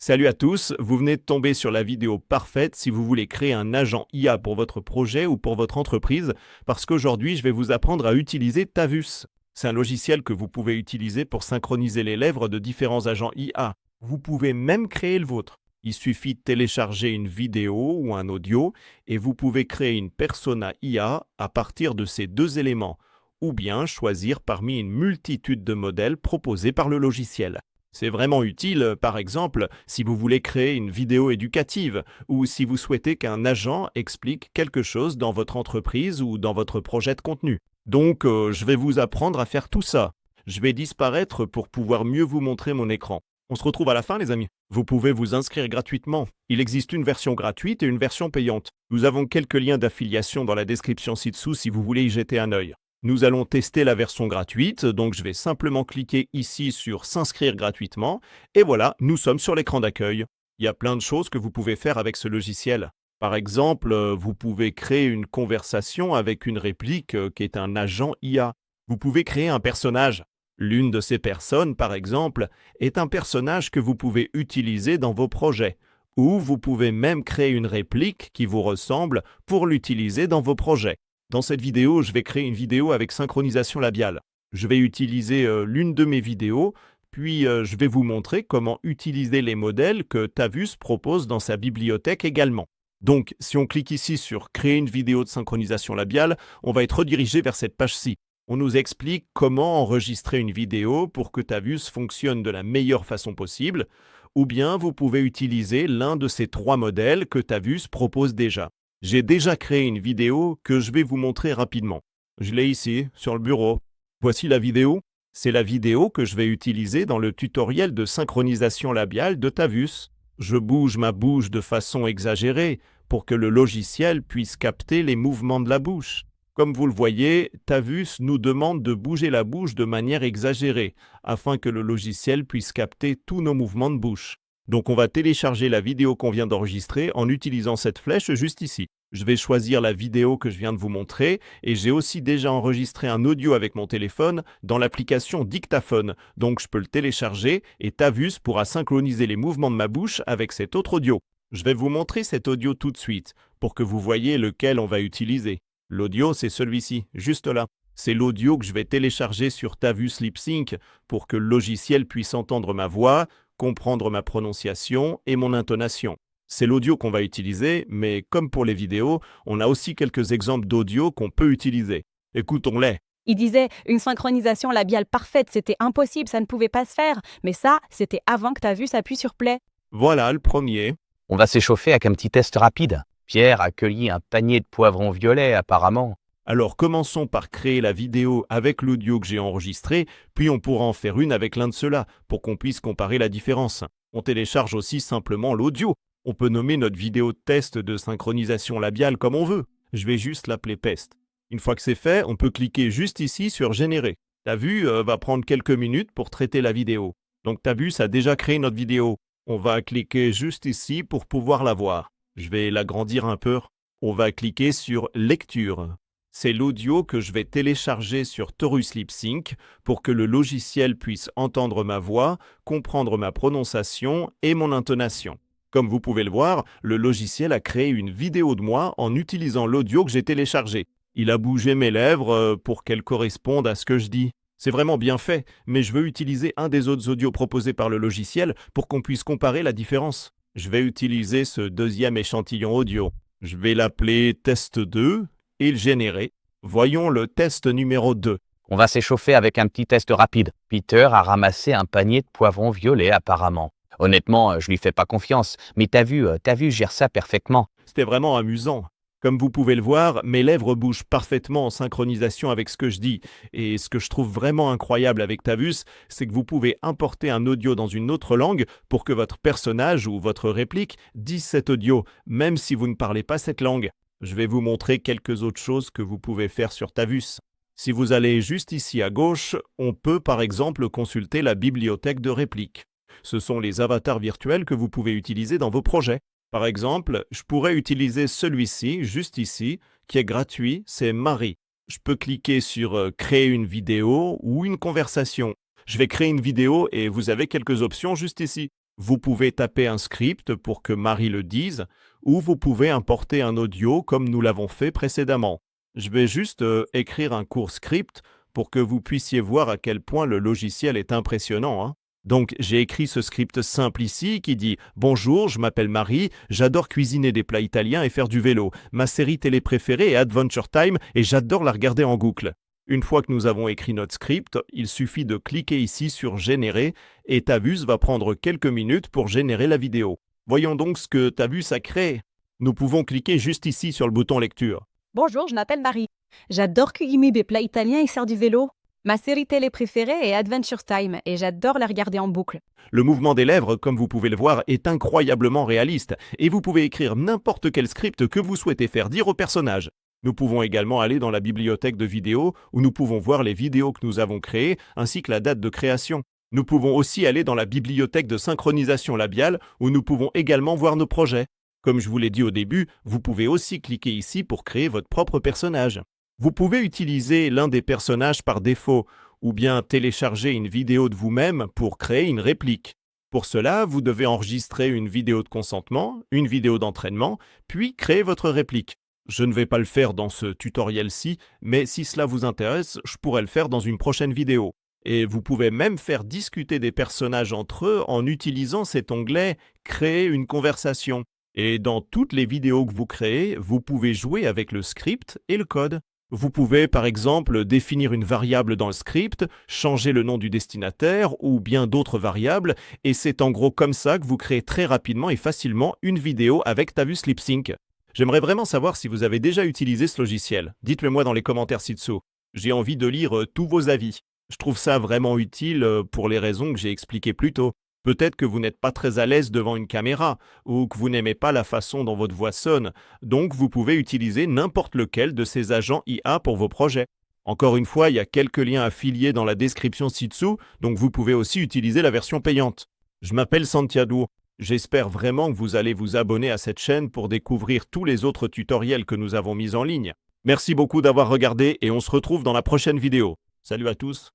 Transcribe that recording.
Salut à tous, vous venez de tomber sur la vidéo parfaite si vous voulez créer un agent IA pour votre projet ou pour votre entreprise, parce qu'aujourd'hui je vais vous apprendre à utiliser Tavus. C'est un logiciel que vous pouvez utiliser pour synchroniser les lèvres de différents agents IA. Vous pouvez même créer le vôtre. Il suffit de télécharger une vidéo ou un audio et vous pouvez créer une persona IA à partir de ces deux éléments, ou bien choisir parmi une multitude de modèles proposés par le logiciel. C'est vraiment utile, par exemple, si vous voulez créer une vidéo éducative ou si vous souhaitez qu'un agent explique quelque chose dans votre entreprise ou dans votre projet de contenu. Donc, je vais vous apprendre à faire tout ça. Je vais disparaître pour pouvoir mieux vous montrer mon écran. On se retrouve à la fin, les amis. Vous pouvez vous inscrire gratuitement. Il existe une version gratuite et une version payante. Nous avons quelques liens d'affiliation dans la description ci-dessous si vous voulez y jeter un œil. Nous allons tester la version gratuite, donc je vais simplement cliquer ici sur s'inscrire gratuitement, et voilà, nous sommes sur l'écran d'accueil. Il y a plein de choses que vous pouvez faire avec ce logiciel. Par exemple, vous pouvez créer une conversation avec une réplique qui est un agent IA. Vous pouvez créer un personnage. L'une de ces personnes, par exemple, est un personnage que vous pouvez utiliser dans vos projets. Ou vous pouvez même créer une réplique qui vous ressemble pour l'utiliser dans vos projets. Dans cette vidéo, je vais créer une vidéo avec synchronisation labiale. Je vais utiliser l'une de mes vidéos, puis je vais vous montrer comment utiliser les modèles que Tavus propose dans sa bibliothèque également. Donc, si on clique ici sur « Créer une vidéo de synchronisation labiale », on va être redirigé vers cette page-ci. On nous explique comment enregistrer une vidéo pour que Tavus fonctionne de la meilleure façon possible, ou bien vous pouvez utiliser l'un de ces trois modèles que Tavus propose déjà. J'ai déjà créé une vidéo que je vais vous montrer rapidement. Je l'ai ici, sur le bureau. Voici la vidéo. C'est la vidéo que je vais utiliser dans le tutoriel de synchronisation labiale de Tavus. Je bouge ma bouche de façon exagérée pour que le logiciel puisse capter les mouvements de la bouche. Comme vous le voyez, Tavus nous demande de bouger la bouche de manière exagérée afin que le logiciel puisse capter tous nos mouvements de bouche. Donc on va télécharger la vidéo qu'on vient d'enregistrer en utilisant cette flèche juste ici. Je vais choisir la vidéo que je viens de vous montrer et j'ai aussi déjà enregistré un audio avec mon téléphone dans l'application Dictaphone. Donc je peux le télécharger et Tavus pourra synchroniser les mouvements de ma bouche avec cet autre audio. Je vais vous montrer cet audio tout de suite pour que vous voyez lequel on va utiliser. L'audio, c'est celui-ci, juste là. C'est l'audio que je vais télécharger sur Tavus LipSync pour que le logiciel puisse entendre ma voix, comprendre ma prononciation et mon intonation. C'est l'audio qu'on va utiliser, mais comme pour les vidéos, on a aussi quelques exemples d'audio qu'on peut utiliser. Écoutons-les. Il disait une synchronisation labiale parfaite, c'était impossible, ça ne pouvait pas se faire. Mais ça, c'était avant que Tavus appuie sur play. Voilà le premier. On va s'échauffer avec un petit test rapide. Pierre a cueilli un panier de poivrons violets apparemment. Alors commençons par créer la vidéo avec l'audio que j'ai enregistré, puis on pourra en faire une avec l'un de ceux-là, pour qu'on puisse comparer la différence. On télécharge aussi simplement l'audio. On peut nommer notre vidéo de test de synchronisation labiale comme on veut. Je vais juste l'appeler PEST. Une fois que c'est fait, on peut cliquer juste ici sur Générer. Ta vue va prendre quelques minutes pour traiter la vidéo. Donc Tavus a déjà créé notre vidéo. On va cliquer juste ici pour pouvoir la voir. Je vais l'agrandir un peu. On va cliquer sur Lecture. C'est l'audio que je vais télécharger sur Taurus LipSync pour que le logiciel puisse entendre ma voix, comprendre ma prononciation et mon intonation. Comme vous pouvez le voir, le logiciel a créé une vidéo de moi en utilisant l'audio que j'ai téléchargé. Il a bougé mes lèvres pour qu'elles correspondent à ce que je dis. C'est vraiment bien fait, mais je veux utiliser un des autres audios proposés par le logiciel pour qu'on puisse comparer la différence. Je vais utiliser ce deuxième échantillon audio. Je vais l'appeler test 2 et le générer. Voyons le test numéro 2. On va s'échauffer avec un petit test rapide. Peter a ramassé un panier de poivrons violets apparemment. Honnêtement, je lui fais pas confiance, mais Tavus gère ça parfaitement. C'était vraiment amusant. Comme vous pouvez le voir, mes lèvres bougent parfaitement en synchronisation avec ce que je dis. Et ce que je trouve vraiment incroyable avec Tavus, c'est que vous pouvez importer un audio dans une autre langue pour que votre personnage ou votre réplique dise cet audio, même si vous ne parlez pas cette langue. Je vais vous montrer quelques autres choses que vous pouvez faire sur Tavus. Si vous allez juste ici à gauche, on peut par exemple consulter la bibliothèque de répliques. Ce sont les avatars virtuels que vous pouvez utiliser dans vos projets. Par exemple, je pourrais utiliser celui-ci, juste ici, qui est gratuit, c'est Marie. Je peux cliquer sur « Créer une vidéo » ou une conversation. Je vais créer une vidéo et vous avez quelques options juste ici. Vous pouvez taper un script pour que Marie le dise, ou vous pouvez importer un audio comme nous l'avons fait précédemment. Je vais juste écrire un court script pour que vous puissiez voir à quel point le logiciel est impressionnant, hein. Donc j'ai écrit ce script simple ici qui dit « Bonjour, je m'appelle Marie, j'adore cuisiner des plats italiens et faire du vélo. Ma série télé préférée est Adventure Time et j'adore la regarder en boucle. » Une fois que nous avons écrit notre script, il suffit de cliquer ici sur « Générer » et Tavus va prendre quelques minutes pour générer la vidéo. Voyons donc ce que Tavus a créé. Nous pouvons cliquer juste ici sur le bouton lecture. Bonjour, je m'appelle Marie. J'adore cuisiner des plats italiens et faire du vélo. Ma série télé préférée est Adventure Time et j'adore la regarder en boucle. Le mouvement des lèvres, comme vous pouvez le voir, est incroyablement réaliste et vous pouvez écrire n'importe quel script que vous souhaitez faire dire au personnage. Nous pouvons également aller dans la bibliothèque de vidéos où nous pouvons voir les vidéos que nous avons créées ainsi que la date de création. Nous pouvons aussi aller dans la bibliothèque de synchronisation labiale où nous pouvons également voir nos projets. Comme je vous l'ai dit au début, vous pouvez aussi cliquer ici pour créer votre propre personnage. Vous pouvez utiliser l'un des personnages par défaut ou bien télécharger une vidéo de vous-même pour créer une réplique. Pour cela, vous devez enregistrer une vidéo de consentement, une vidéo d'entraînement, puis créer votre réplique. Je ne vais pas le faire dans ce tutoriel-ci, mais si cela vous intéresse, je pourrais le faire dans une prochaine vidéo. Et vous pouvez même faire discuter des personnages entre eux en utilisant cet onglet « Créer une conversation ». Et dans toutes les vidéos que vous créez, vous pouvez jouer avec le script et le code. Vous pouvez par exemple définir une variable dans le script, changer le nom du destinataire ou bien d'autres variables, et c'est en gros comme ça que vous créez très rapidement et facilement une vidéo avec Tavus Lip Sync. J'aimerais vraiment savoir si vous avez déjà utilisé ce logiciel. Dites-le moi dans les commentaires ci-dessous. J'ai envie de lire tous vos avis. Je trouve ça vraiment utile pour les raisons que j'ai expliquées plus tôt. Peut-être que vous n'êtes pas très à l'aise devant une caméra ou que vous n'aimez pas la façon dont votre voix sonne, donc vous pouvez utiliser n'importe lequel de ces agents IA pour vos projets. Encore une fois, il y a quelques liens affiliés dans la description ci-dessous, donc vous pouvez aussi utiliser la version payante. Je m'appelle Santiago. J'espère vraiment que vous allez vous abonner à cette chaîne pour découvrir tous les autres tutoriels que nous avons mis en ligne. Merci beaucoup d'avoir regardé et on se retrouve dans la prochaine vidéo. Salut à tous!